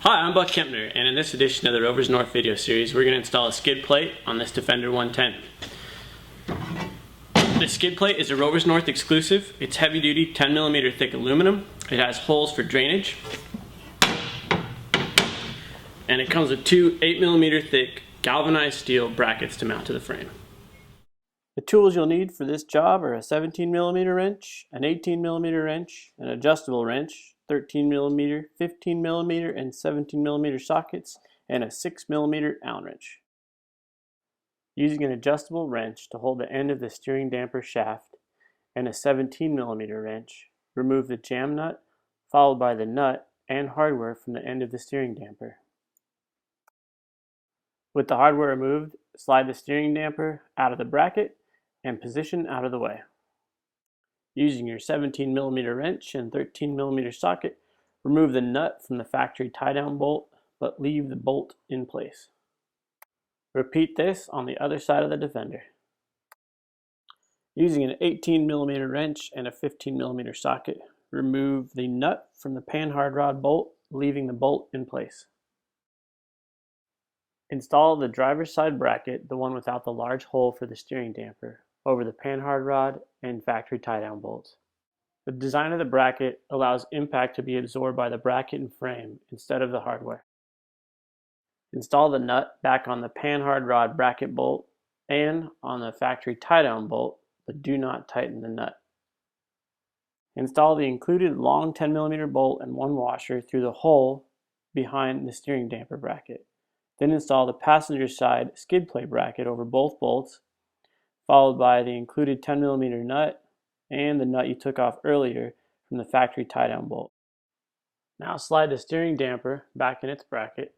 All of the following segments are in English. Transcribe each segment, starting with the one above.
Hi, I'm Buck Kempner, and in this edition of the Rovers North video series, we're going to install a skid plate on this Defender 110. This skid plate is a Rovers North exclusive. It's heavy-duty 10mm thick aluminum. It has holes for drainage, and it comes with two 8mm thick galvanized steel brackets to mount to the frame. The tools you'll need for this job are a 17mm wrench, an 18mm wrench, an adjustable wrench, 13mm, 15mm, and 17mm sockets, and a 6mm Allen wrench. Using an adjustable wrench to hold the end of the steering damper shaft and a 17mm wrench, remove the jam nut, followed by the nut and hardware from the end of the steering damper. With the hardware removed, slide the steering damper out of the bracket and position out of the way. Using your 17mm wrench and 13mm socket, remove the nut from the factory tie-down bolt, but leave the bolt in place. Repeat this on the other side of the Defender. Using an 18mm wrench and a 15mm socket, remove the nut from the panhard rod bolt, leaving the bolt in place. Install the driver's side bracket, the one without the large hole for the steering damper, over the panhard rod and factory tie-down bolts. The design of the bracket allows impact to be absorbed by the bracket and frame instead of the hardware. Install the nut back on the panhard rod bracket bolt and on the factory tie-down bolt, but do not tighten the nut. Install the included long 10mm bolt and one washer through the hole behind the steering damper bracket. Then install the passenger side skid plate bracket over both bolts, followed by the included 10mm nut and the nut you took off earlier from the factory tie-down bolt. Now slide the steering damper back in its bracket.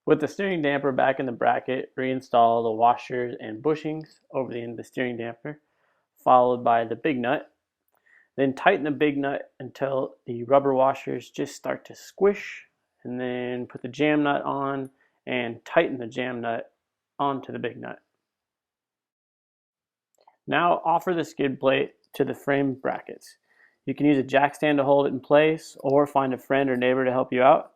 With the steering damper back in the bracket, reinstall the washers and bushings over the end of the steering damper, followed by the big nut. Then tighten the big nut until the rubber washers just start to squish, and then put the jam nut on and tighten the jam nut onto the big nut. Now offer the skid plate to the frame brackets. You can use a jack stand to hold it in place or find a friend or neighbor to help you out.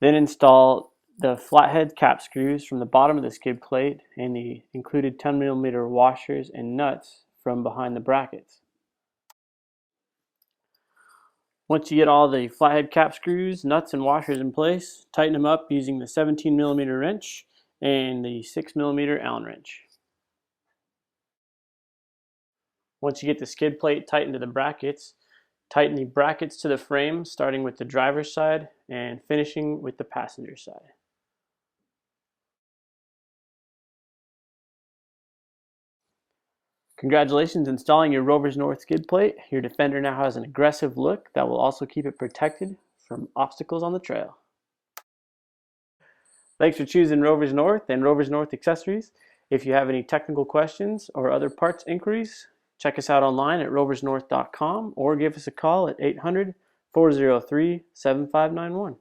Then install the flathead cap screws from the bottom of the skid plate and the included 10mm washers and nuts from behind the brackets. Once you get all the flathead cap screws, nuts, and washers in place, tighten them up using the 17mm wrench and the 6mm Allen wrench. Once you get the skid plate tightened to the brackets, tighten the brackets to the frame, starting with the driver's side and finishing with the passenger side. Congratulations installing your Rovers North skid plate. Your Defender now has an aggressive look that will also keep it protected from obstacles on the trail. Thanks for choosing Rovers North and Rovers North accessories. If you have any technical questions or other parts inquiries, check us out online at roversnorth.com or give us a call at 800-403-7591.